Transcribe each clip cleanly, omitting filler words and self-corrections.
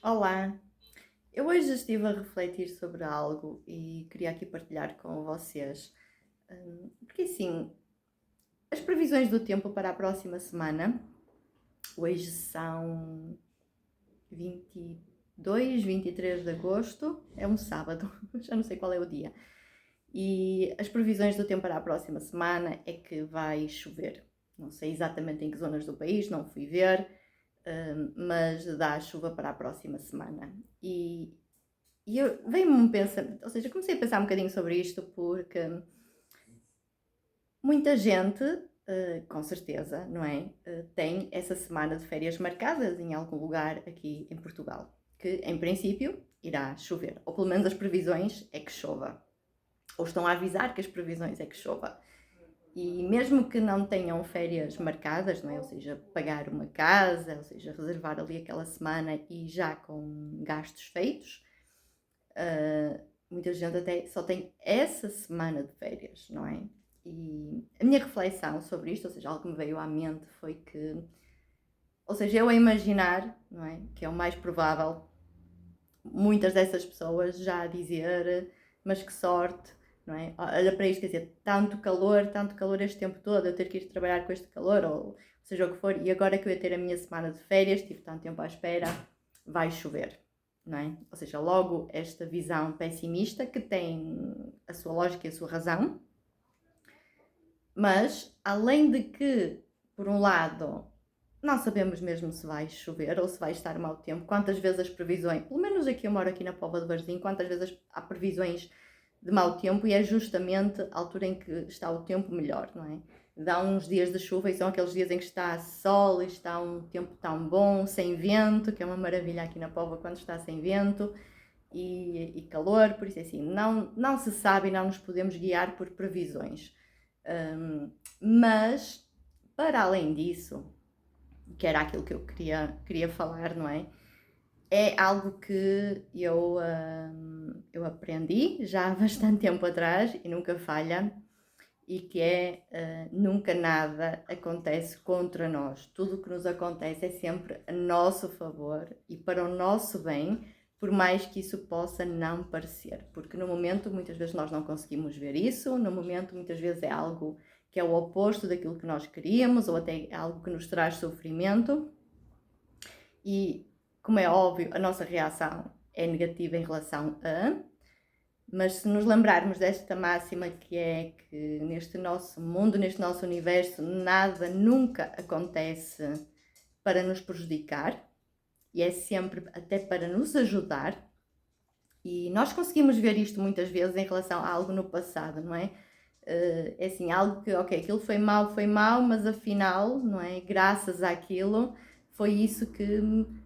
Olá, eu hoje estive a refletir sobre algo e queria aqui partilhar com vocês. Porque assim, as previsões do tempo para a próxima semana, hoje são 22, 23 de agosto, é um sábado, já não sei qual é o dia. E as previsões do tempo para a próxima semana é que vai chover. Não sei exatamente em que zonas do país, não fui ver, mas dá chuva para a próxima semana. E veio-me um pensamento, ou seja, comecei a pensar um bocadinho sobre isto porque muita gente, com certeza, não é? Tem essa semana de férias marcadas em algum lugar aqui em Portugal, que em princípio irá chover, ou pelo menos as previsões é que chova, ou estão a avisar que as previsões é que chova. E mesmo que não tenham férias marcadas, não é? Ou seja, pagar uma casa, ou seja, reservar ali aquela semana e já com gastos feitos, muita gente até só tem essa semana de férias, não é? E a minha reflexão sobre isto, ou seja, algo que me veio à mente foi que, ou seja, eu a imaginar, não é? Que é o mais provável, muitas dessas pessoas já a dizer, mas que sorte, não é? Olha para isto, quer dizer, tanto calor este tempo todo, eu ter que ir trabalhar com este calor, ou seja o que for, e agora que eu ia ter a minha semana de férias, tive tanto tempo à espera, vai chover, não é? Ou seja, logo esta visão pessimista que tem a sua lógica e a sua razão, mas além de que, por um lado, não sabemos mesmo se vai chover ou se vai estar mau tempo, quantas vezes as previsões, pelo menos aqui eu moro aqui na Póvoa de Varzim, quantas vezes há previsões de mau tempo e é justamente a altura em que está o tempo melhor, não é? Dá uns dias de chuva e são aqueles dias em que está sol e está um tempo tão bom, sem vento, que é uma maravilha aqui na Póvoa quando está sem vento e calor, por isso é assim, não se sabe e não nos podemos guiar por previsões. Mas, para além disso, que era aquilo que eu queria falar, não é? É algo que eu aprendi já há bastante tempo atrás e nunca falha, e que é nunca nada acontece contra nós. Tudo o que nos acontece é sempre a nosso favor e para o nosso bem, por mais que isso possa não parecer. Porque no momento, muitas vezes nós não conseguimos ver isso, no momento, muitas vezes é algo que é o oposto daquilo que nós queríamos, ou até algo que nos traz sofrimento. E, como é óbvio, a nossa reação é negativa em relação a, mas se nos lembrarmos desta máxima que é que neste nosso mundo, neste nosso universo, nada nunca acontece para nos prejudicar e é sempre até para nos ajudar. E nós conseguimos ver isto muitas vezes em relação a algo no passado, não é? É assim, algo que, ok, aquilo foi mau, mas afinal, não é? Graças àquilo, foi isso que,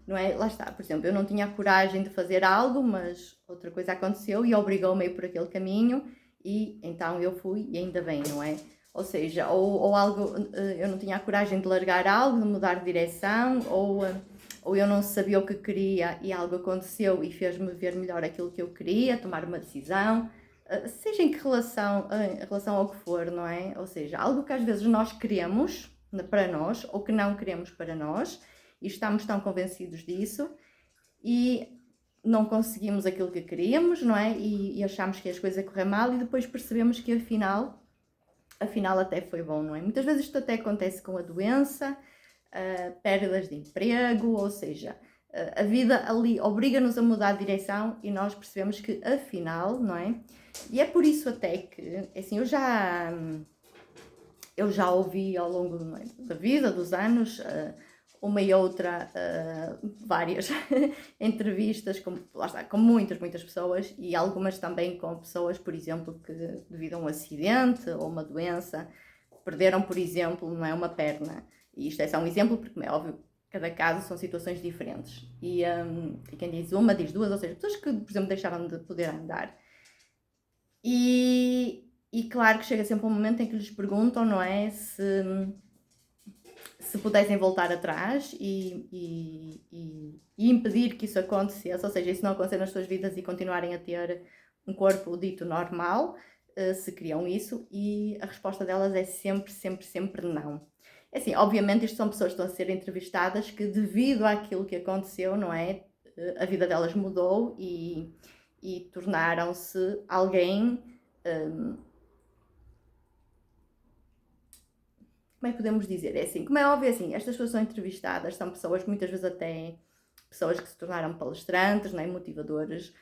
não é? Lá está, por exemplo, eu não tinha a coragem de fazer algo, mas outra coisa aconteceu e obrigou-me a ir por aquele caminho e então eu fui e ainda bem, não é? Ou seja, ou algo, eu não tinha a coragem de largar algo, de mudar de direção, ou eu não sabia o que queria e algo aconteceu e fez-me ver melhor aquilo que eu queria, tomar uma decisão, seja em que relação, em relação ao que for, não é? Ou seja, algo que às vezes nós queremos para nós ou que não queremos para nós e estamos tão convencidos disso e não conseguimos aquilo que queríamos, não é? E achamos que as coisas correm mal e depois percebemos que afinal até foi bom, não é? Muitas vezes isto até acontece com a doença, perdas de emprego, ou seja, a vida ali obriga-nos a mudar de direção e nós percebemos que afinal, não é? E é por isso até que, assim, eu já ouvi ao longo da vida, dos anos, uma e outra, várias entrevistas com, lá está, com muitas pessoas e algumas também com pessoas, por exemplo, que devido a um acidente ou uma doença perderam, por exemplo, não é, uma perna. E isto é só um exemplo porque, é óbvio, cada caso são situações diferentes. E quem diz uma, diz duas, ou seja, pessoas que, por exemplo, deixaram de poder andar. E claro que chega sempre um momento em que lhes perguntam, não é, se pudessem voltar atrás e impedir que isso acontecesse, ou seja, isso não acontecer nas suas vidas e continuarem a ter um corpo dito normal, se queriam isso, e a resposta delas é sempre não. É assim, obviamente isto são pessoas que estão a ser entrevistadas que devido àquilo que aconteceu, não é, a vida delas mudou e tornaram-se alguém, como é que podemos dizer? É assim, como é óbvio, assim, estas pessoas são entrevistadas, são pessoas, muitas vezes até pessoas que se tornaram palestrantes, né, motivadores,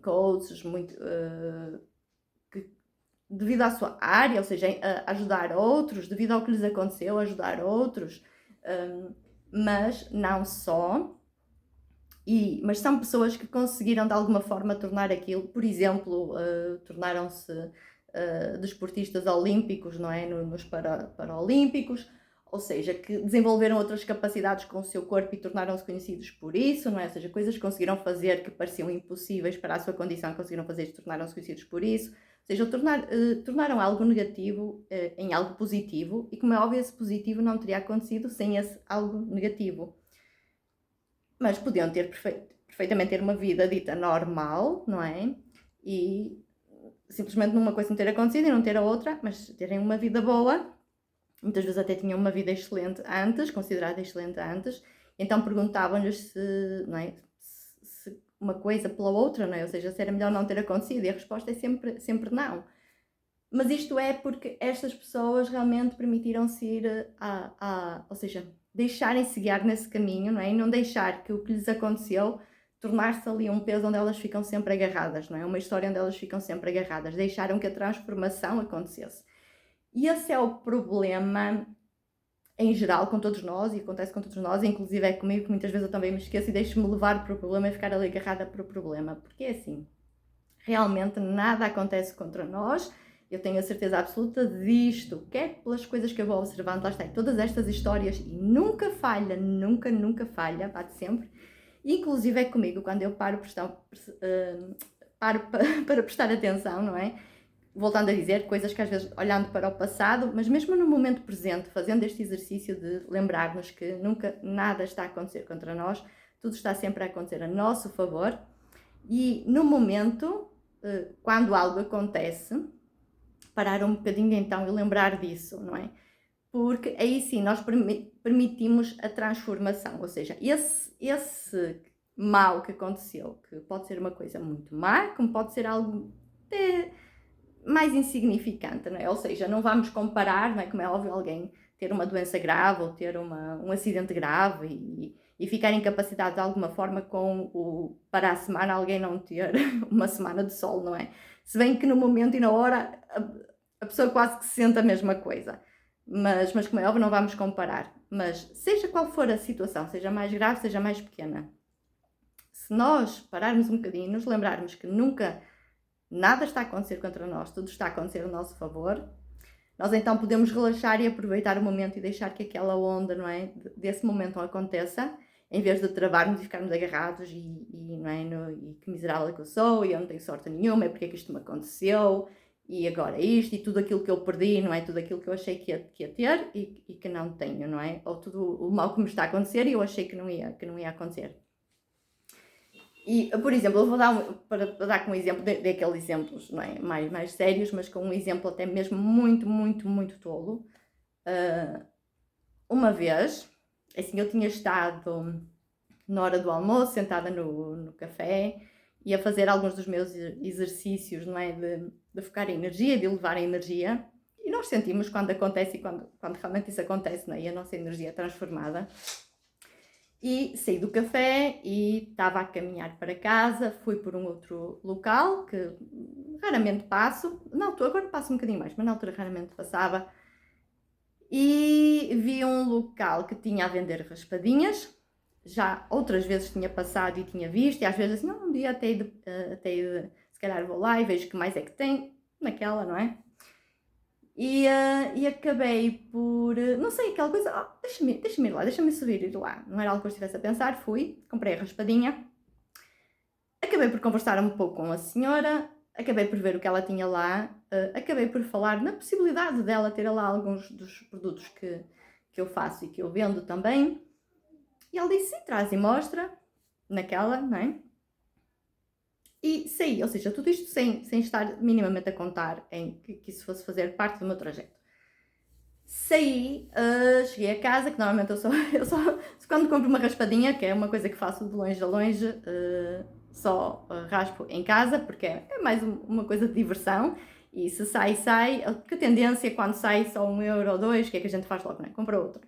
coaches, muito, que, devido à sua área, ou seja, a ajudar outros, devido ao que lhes aconteceu, ajudar outros, mas não só. Mas são pessoas que conseguiram de alguma forma tornar aquilo, por exemplo, tornaram-se desportistas olímpicos, não é? Nos Paralímpicos, ou seja, que desenvolveram outras capacidades com o seu corpo e tornaram-se conhecidos por isso, não é? Ou seja, coisas que conseguiram fazer que pareciam impossíveis para a sua condição, conseguiram fazer e tornaram-se conhecidos por isso. Ou seja, tornaram algo negativo em algo positivo, e como é óbvio, esse positivo não teria acontecido sem esse algo negativo. Mas podiam ter perfeitamente ter uma vida dita normal, não é? E simplesmente numa coisa não ter acontecido e não ter a outra, mas terem uma vida boa. Muitas vezes até tinham uma vida excelente antes, considerada excelente antes. Então perguntavam-lhes se, não é, se uma coisa pela outra, não é? Ou seja, se era melhor não ter acontecido. E a resposta é sempre não. Mas isto é porque estas pessoas realmente permitiram-se ir ou seja, deixarem-se guiar nesse caminho, não é? E não deixar que o que lhes aconteceu tornar-se ali um peso onde elas ficam sempre agarradas, não é? Uma história onde elas ficam sempre agarradas. Deixaram que a transformação acontecesse. E esse é o problema em geral com todos nós, e acontece com todos nós, inclusive é comigo, que muitas vezes eu também me esqueço e deixo-me levar para o problema e ficar ali agarrada para o problema. Porque é assim, realmente nada acontece contra nós. Eu tenho a certeza absoluta disto, quer pelas coisas que eu vou observando, lá está, todas estas histórias, e nunca falha, nunca falha, bate sempre. Inclusive é comigo, quando eu paro para prestar atenção, não é? Voltando a dizer, coisas que às vezes olhando para o passado, mas mesmo no momento presente, fazendo este exercício de lembrarmos que nunca nada está a acontecer contra nós, tudo está sempre a acontecer a nosso favor. E no momento, quando algo acontece, parar um bocadinho então e lembrar disso, não é? Porque aí sim nós permitimos a transformação, ou seja, esse mal que aconteceu, que pode ser uma coisa muito má, como pode ser algo até mais insignificante, não é? Ou seja, não vamos comparar, não é? Como é óbvio, alguém ter uma doença grave ou ter um acidente grave e ficar incapacitado de alguma forma para a semana alguém não ter uma semana de sol, não é? Se bem que no momento e na hora a pessoa quase que se sente a mesma coisa. Mas como é óbvio, não vamos comparar. Mas seja qual for a situação, seja mais grave, seja mais pequena, se nós pararmos um bocadinho e nos lembrarmos que nunca nada está a acontecer contra nós, tudo está a acontecer a nosso favor, nós então podemos relaxar e aproveitar o momento e deixar que aquela onda, não é, desse momento aconteça, em vez de travarmos e ficarmos agarrados não é, e que miserável que eu sou, e eu não tenho sorte nenhuma, é porque é que isto me aconteceu, e agora isto, e tudo aquilo que eu perdi, não é, tudo aquilo que eu achei que ia ter e que não tenho, não é, ou tudo o mal que me está a acontecer e eu achei que não ia acontecer. E, por exemplo, eu vou para dar com um exemplo daqueles exemplos, não é, mais sérios, mas com um exemplo até mesmo muito tolo. Uma vez, assim, eu tinha estado na hora do almoço, sentada no café, e a fazer alguns dos meus exercícios, não é, de focar a energia, de elevar a energia, e nós sentimos quando acontece e quando realmente isso acontece, não é, e a nossa energia é transformada. E saí do café e estava a caminhar para casa, fui por um outro local que raramente passo, agora passo um bocadinho mais, mas na altura raramente passava, e vi um local que tinha a vender raspadinhas. Já outras vezes tinha passado e tinha visto, e às vezes assim, um dia até se calhar vou lá e vejo o que mais é que tem naquela, não é? E acabei por, não sei, aquela coisa, deixa-me ir lá, deixa-me subir e ir lá. Não era algo que eu estivesse a pensar, fui, comprei a raspadinha, acabei por conversar um pouco com a senhora, acabei por ver o que ela tinha lá, acabei por falar na possibilidade dela ter lá alguns dos produtos que eu faço e que eu vendo também. E ela disse, sim, traz e mostra, naquela, não é? E saí, ou seja, tudo isto sem estar minimamente a contar em que isso fosse fazer parte do meu trajeto. Saí, cheguei a casa, que normalmente eu só quando compro uma raspadinha, que é uma coisa que faço de longe a longe, só raspo em casa, porque é mais uma coisa de diversão, e se sai, porque a tendência quando sai só 1 euro ou 2, o que é que a gente faz logo, não é? Compra outro.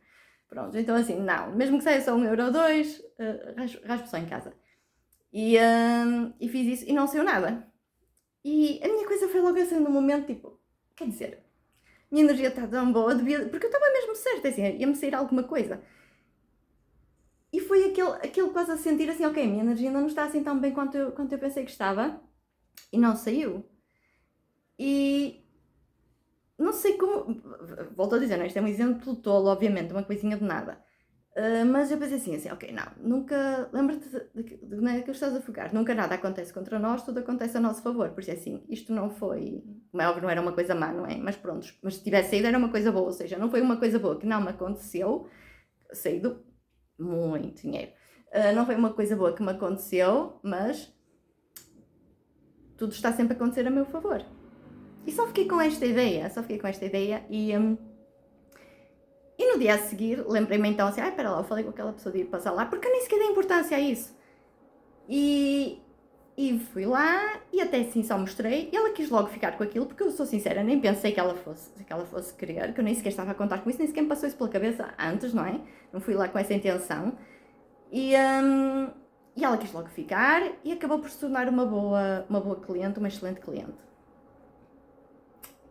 Pronto, então assim, não, mesmo que saia só 1 euro ou 2, raspo só em casa. E fiz isso e não saiu nada. E a minha coisa foi logo assim no momento, tipo, quer dizer, minha energia está tão boa, porque eu estava mesmo certa, assim, ia-me sair alguma coisa. E foi aquele quase a sentir assim, ok, minha energia ainda não está assim tão bem quanto eu pensei que estava, e não saiu. E não sei como, volto a dizer, não, isto é um exemplo tolo, obviamente, uma coisinha de nada. Mas eu pensei assim, ok, não, nunca, lembra-te de que estás a focar, nunca nada acontece contra nós, tudo acontece a nosso favor, por isso é assim, isto não foi, como é óbvio, não era uma coisa má, não é? Mas pronto, mas se tivesse saído era uma coisa boa, ou seja, não foi uma coisa boa que não me aconteceu, saído muito dinheiro, não foi uma coisa boa que me aconteceu, mas tudo está sempre a acontecer a meu favor. E só fiquei com esta ideia, e no dia a seguir, lembrei-me então assim, espera lá, eu falei com aquela pessoa de ir passar lá, porque eu nem sequer dei importância a isso. E fui lá e até assim só mostrei, e ela quis logo ficar com aquilo, porque eu sou sincera, nem pensei que ela fosse querer, que eu nem sequer estava a contar com isso, nem sequer me passou isso pela cabeça antes, não é? Não fui lá com essa intenção. E ela quis logo ficar e acabou por se tornar uma boa cliente, uma excelente cliente.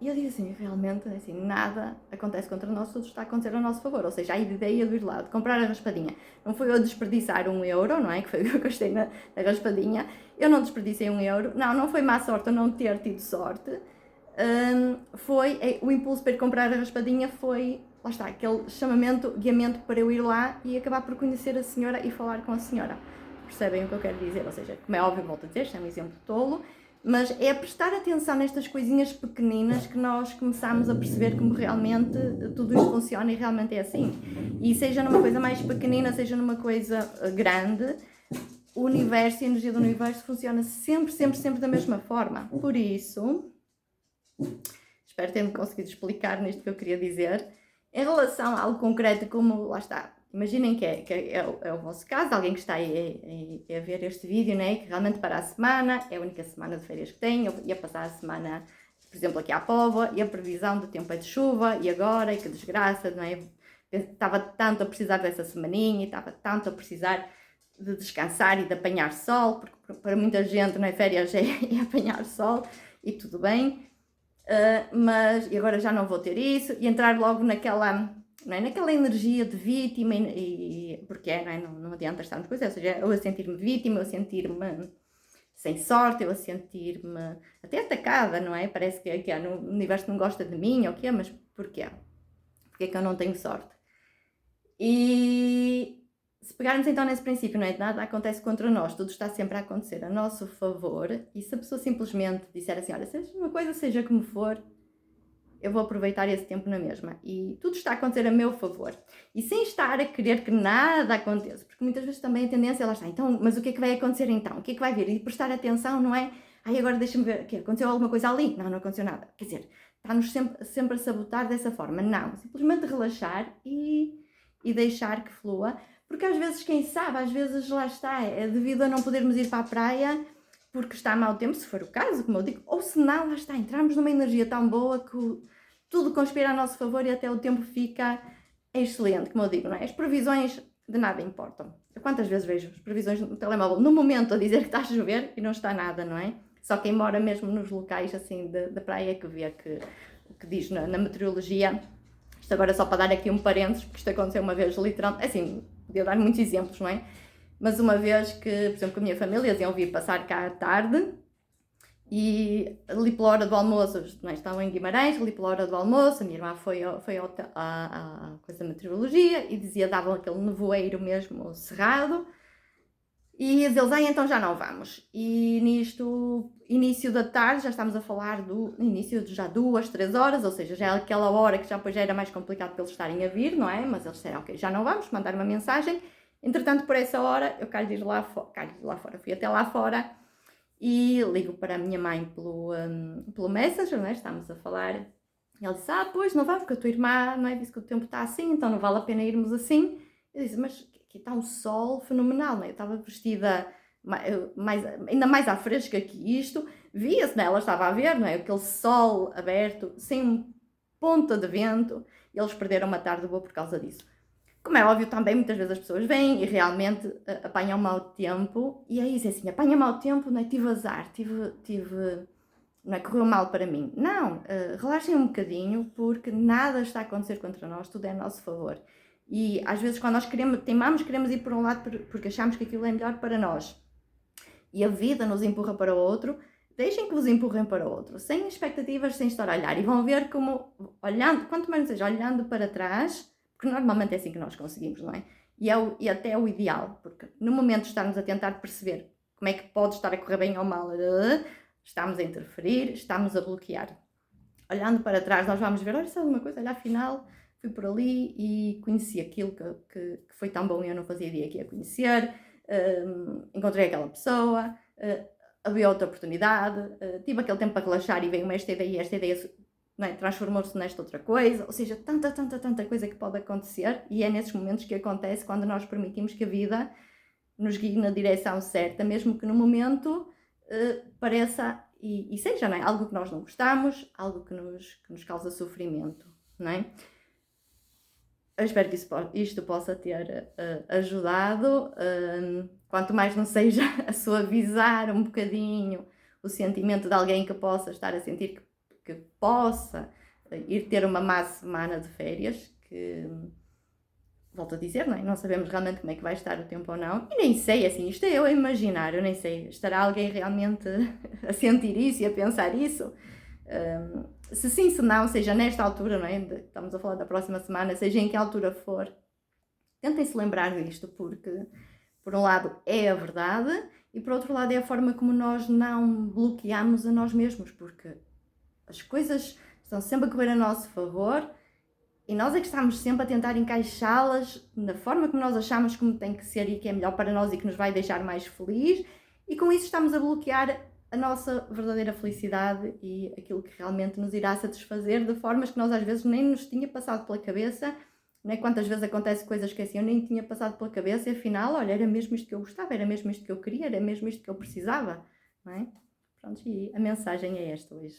E eu digo assim, realmente, assim, nada acontece contra nós, tudo está a acontecer a nosso favor. Ou seja, a ideia do ir lá, de comprar a raspadinha, não foi eu desperdiçar 1 euro, não é? Que foi o que eu gastei na raspadinha. Eu não desperdicei 1 euro. Não foi má sorte eu não ter tido sorte. O impulso para ir comprar a raspadinha foi, lá está, aquele chamamento, guiamento para eu ir lá e acabar por conhecer a senhora e falar com a senhora. Percebem o que eu quero dizer? Ou seja, como é óbvio, volto a dizer, isto é um exemplo tolo, mas é prestar atenção nestas coisinhas pequeninas que nós começamos a perceber como realmente tudo isto funciona e realmente é assim. E seja numa coisa mais pequenina, seja numa coisa grande, o universo e a energia do universo funciona sempre, sempre, sempre da mesma forma. Por isso, espero ter-me conseguido explicar nisto que eu queria dizer. Em relação a algo concreto como, lá está, imaginem que é o vosso caso, alguém que está aí a ver este vídeo, né, que realmente para a semana, é a única semana de férias que tem, eu ia passar a semana, por exemplo, aqui à Póvoa, e a previsão do tempo é de chuva, e agora, e que desgraça, não é? Estava tanto a precisar dessa semaninha, e estava tanto a precisar de descansar e de apanhar sol, porque para muita gente, não é, férias é apanhar sol, e tudo bem, mas agora já não vou ter isso, e entrar logo naquela energia de vítima, porque não adianta estarmos com isso, ou seja, eu a sentir-me vítima, eu a sentir-me sem sorte, eu a sentir-me até atacada, não é? Parece que o universo não gosta de mim, ou o quê, mas porquê? Porque é que eu não tenho sorte? E se pegarmos então nesse princípio, não é? Nada acontece contra nós, tudo está sempre a acontecer a nosso favor, e se a pessoa simplesmente disser assim, olha, seja uma coisa, seja como for, eu vou aproveitar esse tempo na mesma. E tudo está a acontecer a meu favor. E sem estar a querer que nada aconteça. Porque muitas vezes também a tendência, lá está, então, mas o que é que vai acontecer então? O que é que vai vir? E prestar atenção, não é? Agora deixa-me ver, que aconteceu alguma coisa ali? Não aconteceu nada. Quer dizer, está-nos sempre a sabotar dessa forma. Não, simplesmente relaxar e deixar que flua. Porque às vezes, quem sabe, às vezes lá está, é devido a não podermos ir para a praia porque está mau tempo, se for o caso, como eu digo, ou se não, lá está, entramos numa energia tão boa que tudo conspira a nosso favor e até o tempo fica excelente, como eu digo, não é? As previsões de nada importam. Eu quantas vezes vejo as previsões no telemóvel no momento a dizer que está a chover e não está nada, não é? Só quem mora mesmo nos locais assim da praia que vê o que diz na meteorologia. Isto agora só para dar aqui um parênteses, porque isto aconteceu uma vez literalmente, assim, podia dar muitos exemplos, não é? Mas uma vez que, por exemplo, com a minha família, eles iam vir passar cá à tarde e ali pela hora do almoço, nós estávamos em Guimarães, ali pela hora do almoço, a minha irmã foi à coisa da meteorologia e davam aquele nevoeiro mesmo cerrado. E eles, então já não vamos. E nisto, início da tarde, já estamos a falar do início de já 2, 3 horas, ou seja, já é aquela hora que já era mais complicado para eles estarem a vir, não é? Mas eles disseram, ok, já não vamos, mandar uma mensagem. Entretanto, por essa hora, eu quero ir lá fora. Fui até lá fora e ligo para a minha mãe pelo Messenger, né? Estamos a falar E ele disse, pois, não vai, porque a tua irmã, não é, disse que o tempo está assim, então não vale a pena irmos assim. Eu disse, mas aqui está um sol fenomenal, não é? Eu estava vestida ainda mais à fresca que isto, via-se, não é? Ela estava a ver, não é? Aquele sol aberto, sem ponta de vento, e eles perderam uma tarde boa por causa disso. Como é óbvio, também muitas vezes as pessoas vêm e realmente apanham mau tempo, e é isso, é assim, apanha mau tempo, não é? Tive azar, não é, correu mal para mim. Não, relaxem um bocadinho, porque nada está a acontecer contra nós, tudo é a nosso favor. E às vezes quando nós queremos ir por um lado porque achamos que aquilo é melhor para nós, e a vida nos empurra para o outro, deixem que vos empurrem para o outro, sem expectativas, sem estar a olhar, e vão ver como, olhando, quanto mais seja, olhando para trás, porque normalmente é assim que nós conseguimos, não é? E até é o ideal, porque no momento de estarmos a tentar perceber como é que pode estar a correr bem ou mal, estamos a interferir, estamos a bloquear. Olhando para trás, nós vamos ver, olha, sabe uma coisa, olha, afinal, fui por ali e conheci aquilo que foi tão bom e eu não fazia ideia que ia conhecer, encontrei aquela pessoa, havia outra oportunidade, tive aquele tempo para relaxar e veio esta ideia, é, transformou-se nesta outra coisa, ou seja, tanta coisa que pode acontecer, e é nesses momentos que acontece quando nós permitimos que a vida nos guie na direção certa, mesmo que no momento pareça e seja, não é? Algo que nós não gostamos, algo que nos causa sofrimento, não é? Eu espero que isto possa ter ajudado, quanto mais não seja a suavizar um bocadinho o sentimento de alguém que possa estar a sentir que possa ir ter uma má semana de férias, que volto a dizer, não é? Não sabemos realmente como é que vai estar o tempo ou não, e nem sei, assim, isto é eu a imaginar, eu nem sei, estará alguém realmente a sentir isso e a pensar isso? Se sim, se não, seja nesta altura, não é? Estamos a falar da próxima semana, seja em que altura for, tentem se lembrar disto, porque por um lado é a verdade e por outro lado é a forma como nós não bloqueamos a nós mesmos, porque as coisas estão sempre a correr a nosso favor e nós é que estamos sempre a tentar encaixá-las na forma como nós achamos como tem que ser e que é melhor para nós e que nos vai deixar mais feliz, e com isso estamos a bloquear a nossa verdadeira felicidade e aquilo que realmente nos irá satisfazer de formas que nós às vezes nem nos tinha passado pela cabeça, não é? Quantas vezes acontece coisas que assim eu nem tinha passado pela cabeça e afinal, olha, era mesmo isto que eu gostava, era mesmo isto que eu queria, era mesmo isto que eu precisava, não é? Pronto, e a mensagem é esta hoje.